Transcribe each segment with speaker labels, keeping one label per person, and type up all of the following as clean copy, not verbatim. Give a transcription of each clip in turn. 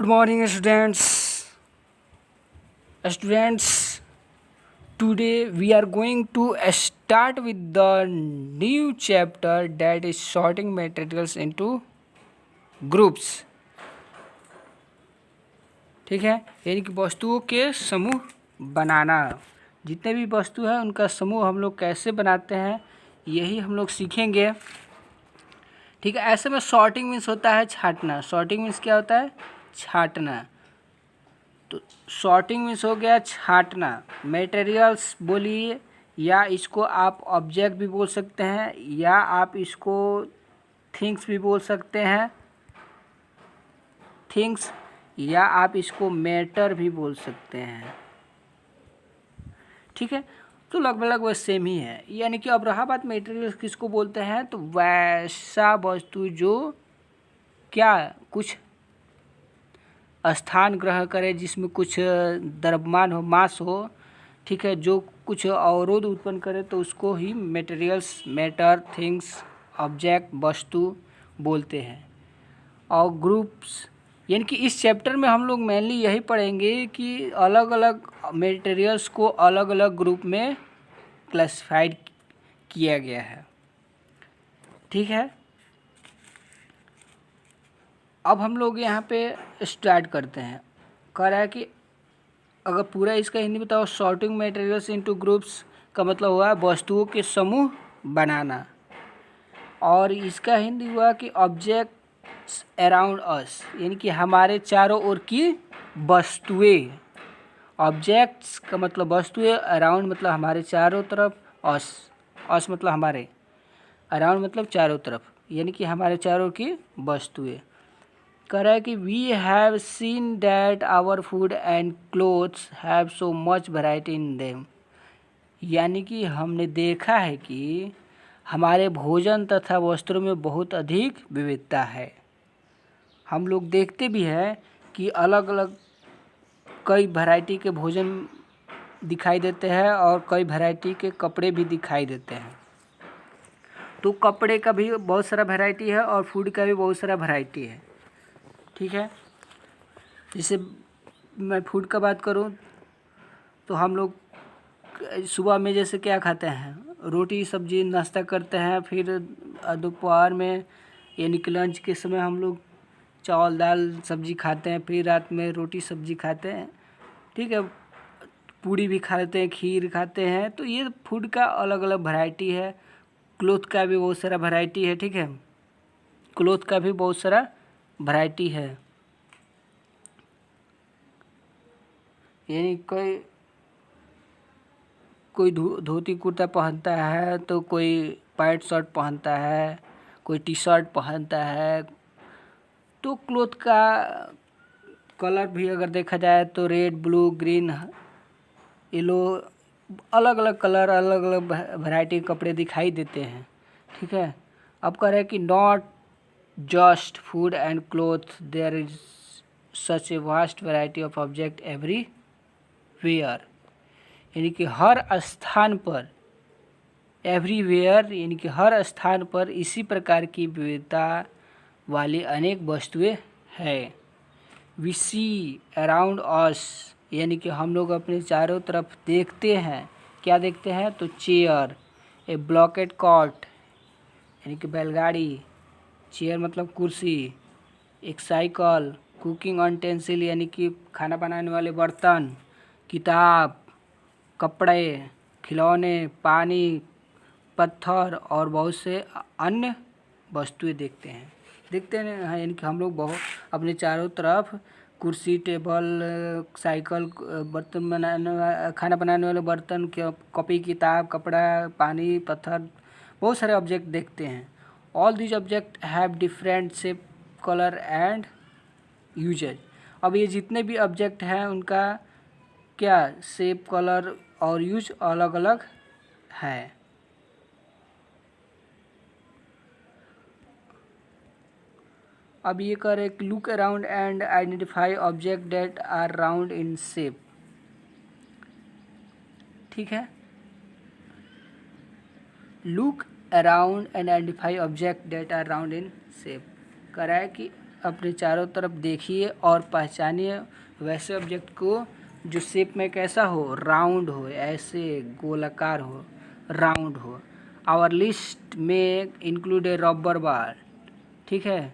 Speaker 1: Good morning, students. Students, today we are going to start with the new chapter that is sorting materials into groups. ठीक है, यानी कि वस्तुओं के समूह बनाना। जितने भी वस्तु है उनका समूह हम लोग कैसे बनाते हैं यही हम लोग सीखेंगे। ठीक है, ऐसे में सॉर्टिंग मीन्स होता है छांटना। सॉर्टिंग मीन्स क्या होता है? छांटना। तो सॉर्टिंग मीन्स हो गया छांटना। मटेरियल्स बोलिए, या इसको आप ऑब्जेक्ट भी बोल सकते हैं, या आप इसको थिंग्स भी बोल सकते हैं, थिंग्स, या आप इसको मैटर भी बोल सकते हैं। ठीक है, तो लगभग वह सेम ही है। यानी कि अब रहा बात मटेरियल्स किसको बोलते हैं, तो वैसा वस्तु जो क्या कुछ स्थान ग्रहण करे, जिसमें कुछ द्रव्यमान हो, मास हो। ठीक है, जो कुछ अवरोध उत्पन्न करे तो उसको ही मटेरियल्स, मैटर, थिंग्स, ऑब्जेक्ट, वस्तु बोलते हैं। और ग्रुप्स, यानी कि इस चैप्टर में हम लोग मेनली यही पढ़ेंगे कि अलग अलग मटेरियल्स को अलग अलग ग्रुप में क्लासिफाइड किया गया है। ठीक है, अब हम लोग यहाँ पे स्टार्ट करते हैं। कह रहा है कि अगर पूरा इसका हिंदी बताओ, सॉर्टिंग मटेरियल्स इनटू ग्रुप्स का मतलब हुआ वस्तुओं के समूह बनाना। और इसका हिंदी हुआ कि ऑब्जेक्ट्स अराउंड अस, यानी कि हमारे चारों ओर की वस्तुएं। ऑब्जेक्ट्स का मतलब वस्तुएं, अराउंड मतलब हमारे चारों तरफ, अस मतलब हमारे, अराउंड मतलब चारों तरफ, यानी कि हमारे चारों की वस्तुएं। कह रहा है कि we have seen that our food and clothes have so much variety in them, यानी कि हमने देखा है कि हमारे भोजन तथा वस्त्रों में बहुत अधिक विविधता है। हम लोग देखते भी हैं कि अलग अलग कई वैरायटी के भोजन दिखाई देते हैं और कई वैरायटी के कपड़े भी दिखाई देते हैं। तो कपड़े का भी बहुत सारा वैरायटी है और फूड का भी बहुत सारा वैरायटी है। ठीक है, जैसे मैं फूड का बात करूं तो हम लोग सुबह में जैसे क्या खाते हैं, रोटी सब्जी नाश्ता करते हैं, फिर दोपहर में यानी कि लंच के समय हम लोग चावल दाल सब्जी खाते हैं, फिर रात में रोटी सब्जी खाते हैं। ठीक है, पूड़ी भी खा लेते हैं, खीर खाते हैं। तो ये फूड का अलग अलग वैरायटी है। क्लोथ का भी बहुत सारा वैरायटी है। ठीक है, क्लोथ का भी बहुत सारा वैरायटी है, यानी कोई धोती कुर्ता पहनता है, तो कोई पैंट शर्ट पहनता है, कोई टी शर्ट पहनता है। तो क्लोथ का कलर भी अगर देखा जाए तो रेड, ब्लू, ग्रीन, येलो, अलग अलग कलर, अलग अलग वैरायटी के कपड़े दिखाई देते हैं। ठीक है, अब कह रहे हैं कि not just food and cloth, there is such a vast variety of object everywhere, यानी कि हर स्थान पर, एवरीवेयर यानी कि हर स्थान पर इसी प्रकार की विविधता वाली अनेक वस्तुएं हैं। वी सी अराउंड अस, यानी कि हम लोग अपने चारों तरफ देखते हैं। क्या देखते हैं? तो चेयर, ए ब्लॉकेट कॉट यानी कि बैलगाड़ी, चेयर मतलब कुर्सी, एक साइकिल, कुकिंग यूटेंसिल यानी कि खाना बनाने वाले बर्तन, किताब, कपड़े, खिलौने, पानी, पत्थर और बहुत से अन्य वस्तुएं देखते हैं। यानी कि हम लोग बहुत अपने चारों तरफ कुर्सी, टेबल, साइकिल, बर्तन बनाने, खाना बनाने वाले बर्तन, कॉपी, किताब, कपड़ा, पानी, पत्थर, बहुत सारे ऑब्जेक्ट देखते हैं। All these object have different shape, colour and usages. अब ये जितने भी ऑब्जेक्ट हैं उनका क्या शेप, कलर और यूज अलग अलग है। अब ये कर एक look around and identify object that are round in shape. ठीक है, look around and identify object that are round in shape. कह रहा है कि अपने चारों तरफ देखिए और पहचानिए वैसे ऑब्जेक्ट को जो शेप में कैसा हो, राउंड हो, ऐसे गोलाकार हो, राउंड हो। आवर लिस्ट में इंक्लूड ए रबर बॉल, ठीक है,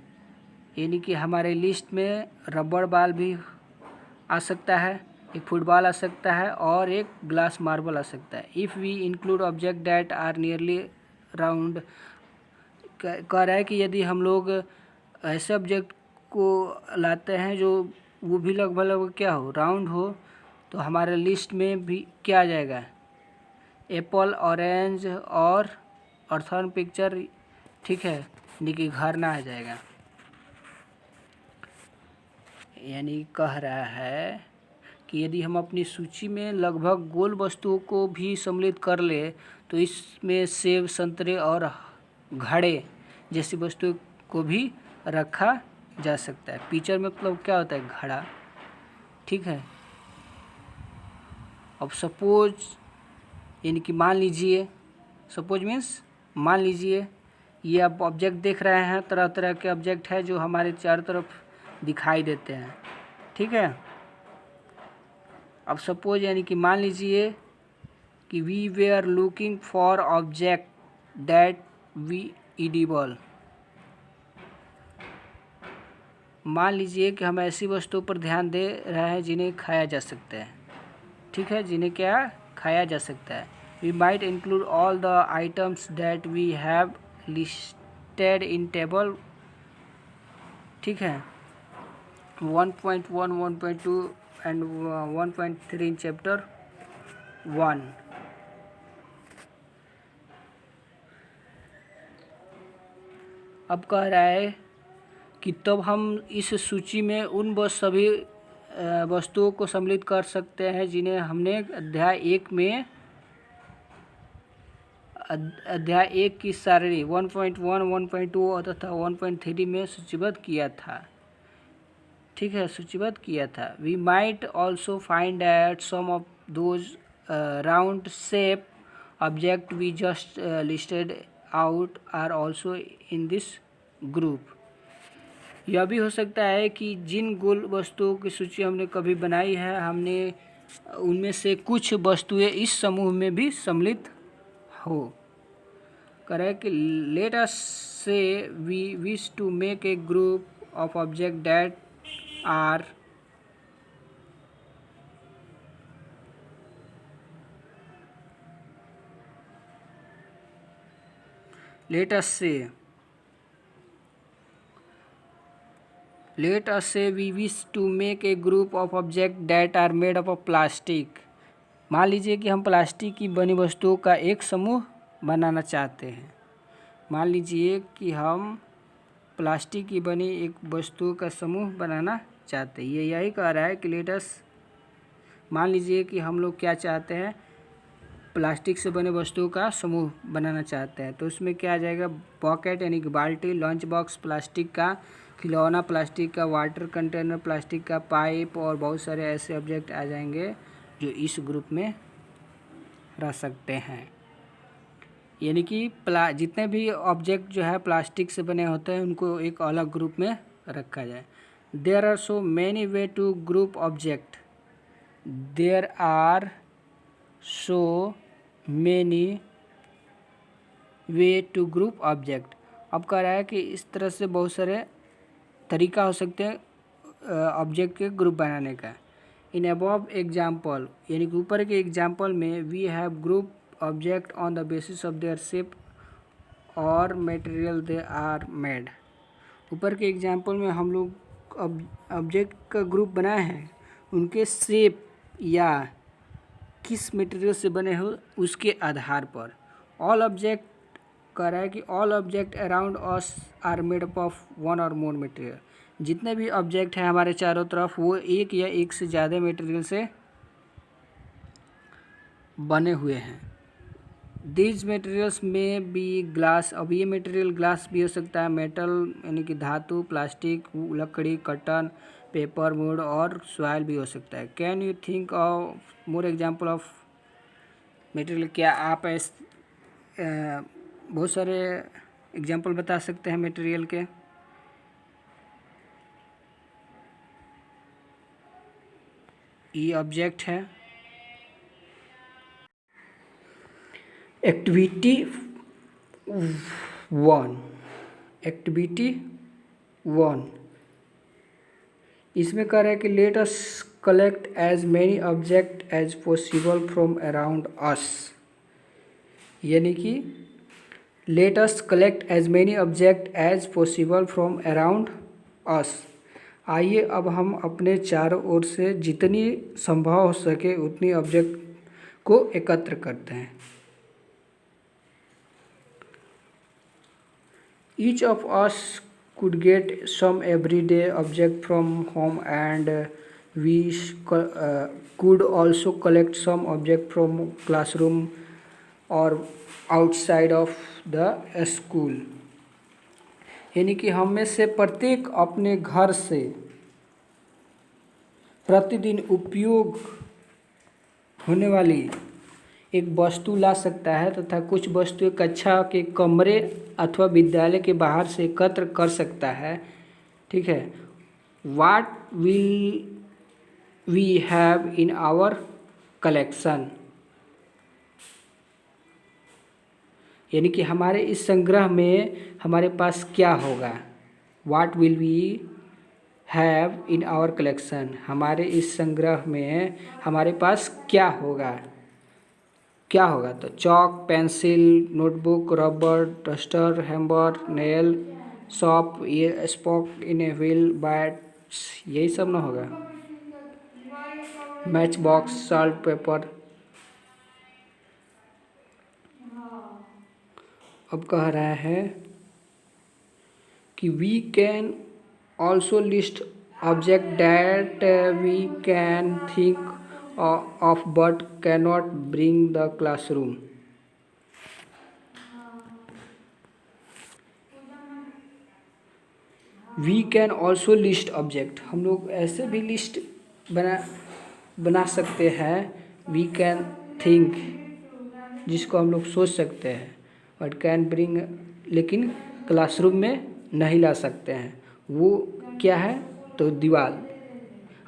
Speaker 1: यानी कि हमारे लिस्ट में रबर बॉल भी आ सकता है, एक फुटबॉल आ सकता है और एक ग्लास मार्बल आ सकता है। If we include object that are nearly round, कह रहा है कि यदि हम लोग ऐसे ऑब्जेक्ट को लाते हैं जो वो भी लगभग लगभग क्या हो, राउंड हो, तो हमारे लिस्ट में भी क्या आ जाएगा, एप्पल, ऑरेंज और अर्थन पिक्चर, ठीक है, यानी कि घर ना आ जाएगा। यानी कह रहा है कि यदि हम अपनी सूची में लगभग गोल वस्तुओं को भी सम्मिलित कर ले तो इसमें सेब, संतरे और घड़े जैसी वस्तुओं को भी रखा जा सकता है। पिक्चर में मतलब क्या होता है, घड़ा, ठीक है। अब सपोज, यानी कि मान लीजिए, सपोज मीन्स मान लीजिए ये आप ऑब्जेक्ट देख रहे हैं, तरह तरह के ऑब्जेक्ट है जो हमारे चारों तरफ दिखाई देते हैं, ठीक है। अब सपोज यानी कि मान लीजिए कि we were looking for object that we edible, मान लीजिए कि हम ऐसी वस्तुओं पर ध्यान दे रहे हैं जिन्हें खाया जा सकता है, ठीक है, जिन्हें क्या खाया जा सकता है। We might include all the items that we have listed in table, ठीक है, 1.1, 1.2 एंड 1.3 इन चैप्टर 1। अब कह रहा है कि तब हम इस सूची में उन सभी वस्तुओं को सम्मिलित कर सकते हैं जिन्हें हमने अध्याय 1 की सारणी 1.1, 1.2 तथा 1.3 में सूचीबद्ध किया था, ठीक है, सूचीबद्ध किया था। We might also find that some of those round shape object we just listed out are also in this group. यह भी हो सकता है कि जिन गोल वस्तुओं की सूची हमने कभी बनाई है, हमने उनमें से कुछ वस्तुएं इस समूह में भी सम्मिलित हो। कह रहा है कि let us say we wish to make a group of object that are let us say we wish to make a group of objects that are made up of plastic। मान लीजिए कि हम प्लास्टिक की बनी वस्तुओं का एक समूह बनाना चाहते हैं। मान लीजिए कि हम प्लास्टिक की बनी एक वस्तु का समूह बनाना चाहते हैं। ये यही कह रहा है कि लेट अस, मान लीजिए कि हम लोग क्या चाहते हैं, प्लास्टिक से बने वस्तुओं का समूह बनाना चाहते हैं। तो उसमें क्या आ जाएगा, बकेट यानी कि बाल्टी, लंच बॉक्स प्लास्टिक का, खिलौना प्लास्टिक का, वाटर कंटेनर प्लास्टिक का, पाइप और बहुत सारे ऐसे ऑब्जेक्ट आ जाएंगे जो इस ग्रुप में रह सकते हैं। यानी कि जितने भी ऑब्जेक्ट जो है प्लास्टिक से बने होते हैं उनको एक अलग ग्रुप में रखा जाए। There are so many way to group object, there are so many way to group object. अब कह रहा है कि इस तरह से बहुत सारे तरीका हो सकते हैं ऑब्जेक्ट के ग्रुप बनाने का। इन अबव एग्जाम्पल, यानी कि ऊपर के एग्जाम्पल में, we have group object on the basis of their shape और मटेरियल दे आर मेड। ऊपर के एग्जाम्पल में हम लोग ऑब्जेक्ट का ग्रुप बनाए हैं उनके शेप या किस मटेरियल से बने हो उसके आधार पर। ऑल ऑब्जेक्ट, कह रहा है कि all object around us are made up of one or more material. जितने भी ऑब्जेक्ट हैं हमारे चारों तरफ वो एक या एक से ज़्यादा मटेरियल से बने हुए हैं। दीज मटेरियल्स में बी ग्लास, अब ये मटेरियल ग्लास भी हो सकता है, मेटल यानी कि धातु, प्लास्टिक, लकड़ी, कॉटन, पेपर, वुड और सॉइल भी हो सकता है। Can you think of more example of material, क्या आप बहुत सारे एग्जाम्पल बता सकते हैं मटेरियल के। ई ऑब्जेक्ट है। एक्टिविटी 1, एक्टिविटी 1 इसमें कह रहा है कि let us collect as many object as possible from around us, यानी कि let us collect as many object as possible from around us. आइए अब हम अपने चारों ओर से जितनी संभव हो सके उतनी ऑब्जेक्ट को एकत्र करते हैं। Each of us could get some everyday object from home and we could also collect some object from classroom or outside of the school, यानी कि हम में से प्रत्येक अपने घर से प्रतिदिन उपयोग होने वाली एक वस्तु ला सकता है तथा कुछ वस्तु कक्षा के कमरे अथवा विद्यालय के बाहर से एकत्र कर सकता है। ठीक है। What will we have in our collection, यानी कि हमारे इस संग्रह में हमारे पास क्या होगा। What will we have in our collection, हमारे इस संग्रह में हमारे पास क्या होगा। क्या होगा तो chalk, pencil, notebook, rubber, duster, hammer, nail, shop, ये spoke in a wheel, bats, यही सब ना होगा। Match box, salt, pepper. अब कह रहा है कि we can also list object that we can think of but cannot bring the classroom, we can also list object, हम लोग ऐसे भी लिस्ट बना सकते हैं। we can think, जिसको हम लोग सोच सकते हैं, but can bring, लेकिन क्लासरूम में नहीं ला सकते हैं। वो क्या है तो दीवार,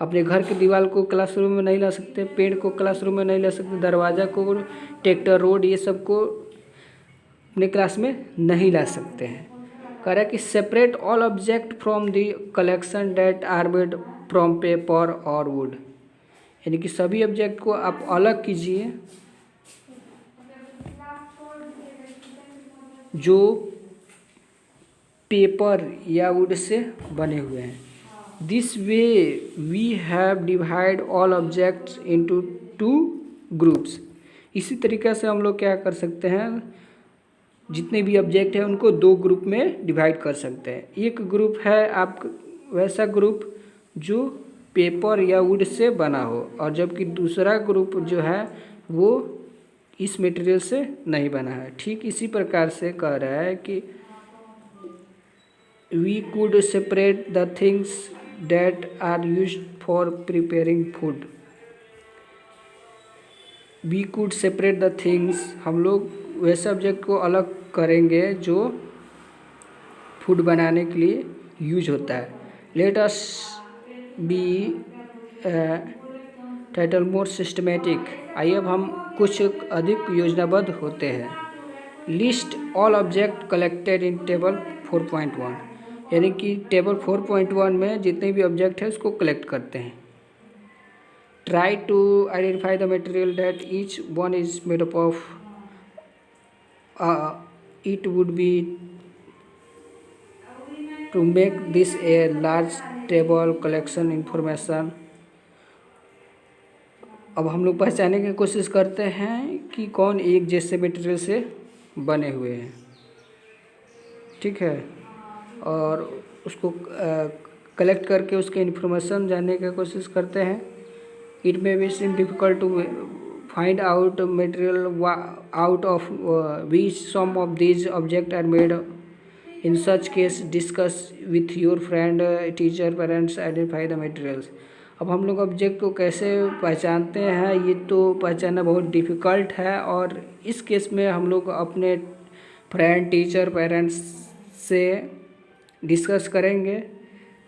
Speaker 1: अपने घर के दीवार को क्लासरूम में नहीं ला सकते, पेड़ को क्लासरूम में नहीं ला सकते, दरवाज़ा को, ट्रैक्टर, रोड, ये सब को अपने क्लास में नहीं ला सकते हैं। कह रहा है कि separate all object from the collection that are made from paper or wood, यानी कि सभी ऑब्जेक्ट को आप अलग कीजिए जो पेपर या वुड से बने हुए हैं। This way we have divide all objects into 2 groups, इसी तरीक़े से हम लोग क्या कर सकते हैं, जितने भी ऑब्जेक्ट हैं उनको 2 ग्रुप में डिवाइड कर सकते हैं। एक ग्रुप है आप वैसा ग्रुप जो पेपर या वुड से बना हो, और जबकि दूसरा ग्रुप जो है वो इस मटेरियल से नहीं बना है। ठीक इसी प्रकार से कह रहा है कि we could separate the things that are used for preparing food, we could separate the things, हम लोग वैसे ऑब्जेक्ट को अलग करेंगे जो फूड बनाने के लिए यूज होता है। लेट अस बी टाइटल मोर सिस्टमेटिक, आइए अब हम कुछ अधिक योजनाबद्ध होते हैं। List all object collected in table 4.1, यानी कि टेबल 4.1 में जितने भी ऑब्जेक्ट है उसको कलेक्ट करते हैं। Try to identify the material that each one is made up of, it would be to make this a large table collection information. अब हम लोग पहचानने की कोशिश करते हैं कि कौन एक जैसे मटेरियल से बने हुए हैं। ठीक है, और उसको कलेक्ट करके उसके इन्फॉर्मेशन जानने की कोशिश करते हैं। It may be seem difficult to find out material out of which some of these object are made, in such case discuss with your friend, teacher, parents, identify the materials. अब हम लोग object को कैसे पहचानते हैं, ये तो पहचानना बहुत डिफ़िकल्ट है, और इस केस में हम लोग अपने फ्रेंड, टीचर, पेरेंट्स से डिस्कस करेंगे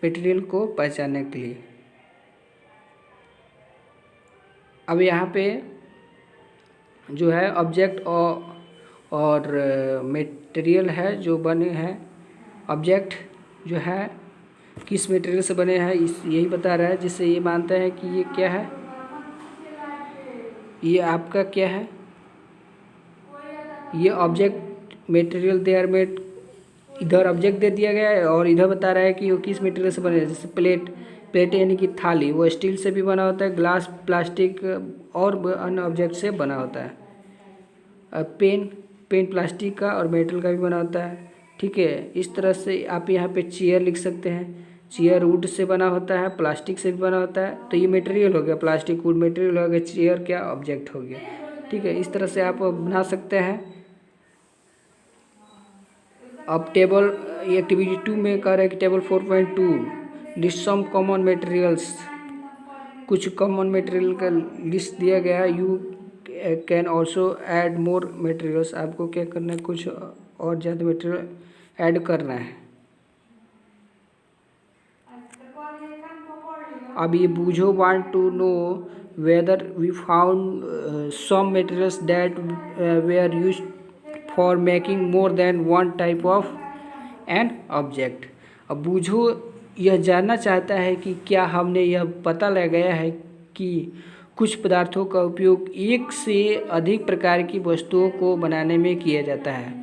Speaker 1: मटेरियल को पहचानने के लिए। अब यहाँ पे जो है ऑब्जेक्ट और मटेरियल है जो बने हैं। ऑब्जेक्ट जो है किस मटेरियल से बने हैं इस यही बता रहा है, जिससे ये मानता है कि ये क्या है, ये आपका क्या है, ये ऑब्जेक्ट मटेरियल देयर मेड। इधर ऑब्जेक्ट दे दिया गया है और इधर बता रहा है कि वो किस मटेरियल से बने हैं। जैसे प्लेट, प्लेट यानी कि थाली, वो स्टील से भी बना होता है, ग्लास, प्लास्टिक और अन्य ऑब्जेक्ट से बना होता है। पेन, पेन प्लास्टिक का और मेटल का भी बना होता है। ठीक है, इस तरह से आप यहाँ पे चेयर लिख सकते हैं। चेयर वुड से बना होता है, प्लास्टिक से भी बना होता है। तो ये मटेरियल हो गया, प्लास्टिक वुड मटेरियल हो गया, चेयर क्या ऑब्जेक्ट हो गया। ठीक है, इस तरह से आप बना सकते हैं। अब टेबल एक्टिविटी 2 में कह रहे हैं कि table 4.2 list some common materials. कुछ कॉमन मटेरियल का लिस्ट दिया गया है। You can also add more materials. आपको क्या करना है, कुछ और ज़्यादा मटेरियल ऐड करना है। अब ये Boojho want to know whether we found some materials that were used for making more than one type of an object. अब बूझो यह जानना चाहता है कि क्या हमने यह पता लगाया है कि कुछ पदार्थों का उपयोग एक से अधिक प्रकार की वस्तुओं को बनाने में किया जाता है।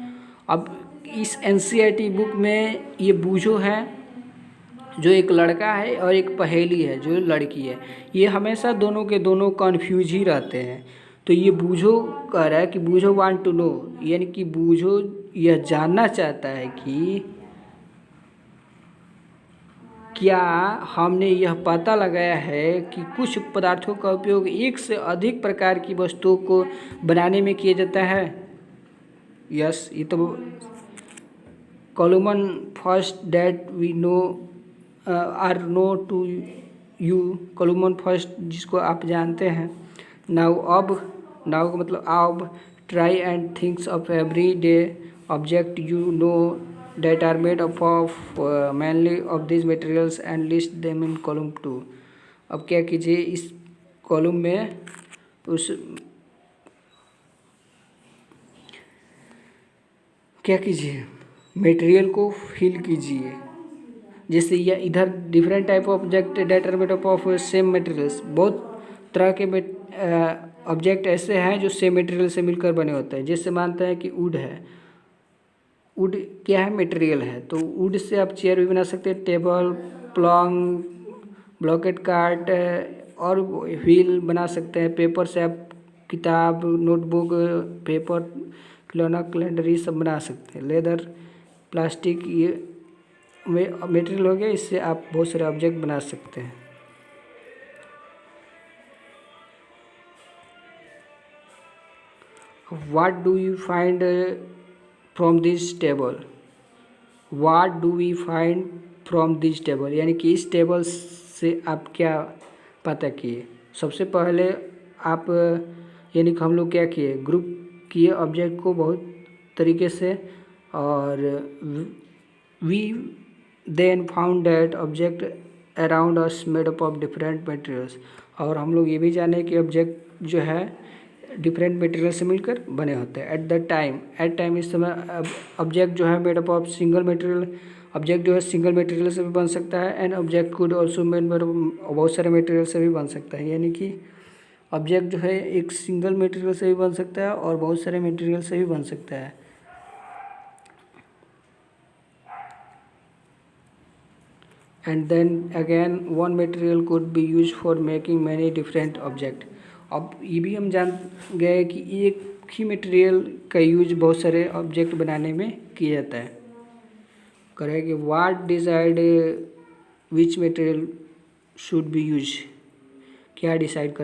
Speaker 1: अब इस एनसीईआरटी बुक में ये बूझो है जो एक लड़का है और एक पहेली है जो लड़की है। ये हमेशा दोनों के दोनों कन्फ्यूज ही रहते हैं। तो ये बूझो कह रहा है कि बूझो वांट टू नो, यानी कि बूझो यह जानना चाहता है कि क्या हमने यह पता लगाया है कि कुछ पदार्थों का उपयोग एक से अधिक प्रकार की वस्तुओं को बनाने में किया जाता है। यस, ये तो column first that we know are know to you. Column first जिसको आप जानते हैं। नाउ अब, नाउ का मतलब अब, try and thinks of every day object you know that are made up of mainly of these materials and list them in column 2। अब क्या कीजिए, इस कॉलम में उस क्या कीजिए, मटेरियल को फिल कीजिए। जैसे यह इधर different type of object that are made up of same materials. बहुत तरह के ऑब्जेक्ट ऐसे हैं जो सेम मटेरियल से मिलकर बने होते हैं। जैसे मानते हैं कि वुड है, वुड क्या है, मटेरियल है। तो वुड से आप चेयर भी बना सकते हैं, टेबल, पलंग, ब्लॉकेट कार्ट और व्हील बना सकते हैं। पेपर से आप किताब, नोटबुक, पेपर, खिलौना, कैलेंडर, ये सब बना सकते हैं। लेदर, प्लास्टिक, ये मटेरियल हो गया, इससे आप बहुत सारे ऑब्जेक्ट बना सकते हैं। What do you find from this table. What do we find from this table, यानी कि इस टेबल से आप क्या पता किए। सबसे पहले आप यानी कि हम लोग क्या किए, ग्रुप किए ऑब्जेक्ट को बहुत तरीके से, और we then found that object around us made up of different materials. और हम लोग ये भी जाने कि ऑब्जेक्ट जो है डिफरेंट मटेरियल से मिलकर बने होते हैं। एट टाइम इस समय ऑब्जेक्ट जो है made up of single material. Object जो है सिंगल मटेरियल से भी बन सकता है। And object could also made बहुत सारे मटेरियल से भी बन सकता है। यानी कि ऑब्जेक्ट जो है एक सिंगल मटेरियल से भी बन सकता है और बहुत सारे मटेरियल से भी बन सकता है। And then again one material could be use for making many different object. अब ये भी हम जान गए कि एक ही मटेरियल का यूज बहुत सारे ऑब्जेक्ट बनाने में किया जाता है। करें कि what decide which material should be use. क्या डिसाइड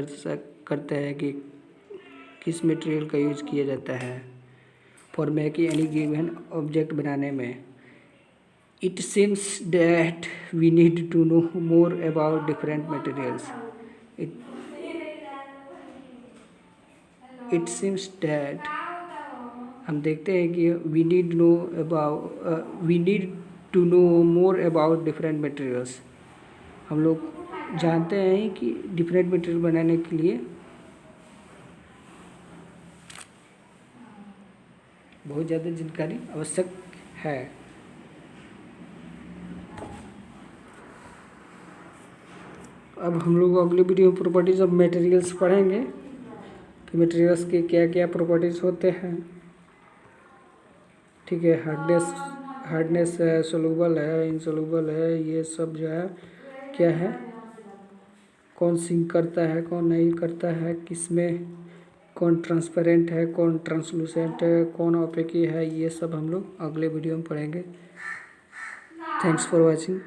Speaker 1: करते हैं कि किस मटेरियल का यूज किया जाता है for making any given object बनाने में। It seems that we need to know more about different materials. It, it seems that हम देखते हैं कि we need to know more about different materials। हम लोग जानते हैं कि डिफरेंट मटेरियल बनाने के लिए बहुत ज़्यादा जानकारी आवश्यक है। अब हम लोग अगली वीडियो में प्रॉपर्टीज ऑफ मटेरियल्स पढ़ेंगे कि मटेरियल्स के क्या क्या प्रॉपर्टीज होते हैं। ठीक है, हार्डनेस है, सोलूबल है, इनसोलूबल है, ये सब जो है क्या है, कौन सिंक करता है, कौन नहीं करता है, किसमें कौन ट्रांसपेरेंट है, कौन ट्रांसलूसेंट है, कौन ओपेकी है, ये सब हम लोग अगले वीडियो में पढ़ेंगे। Thanks for watching.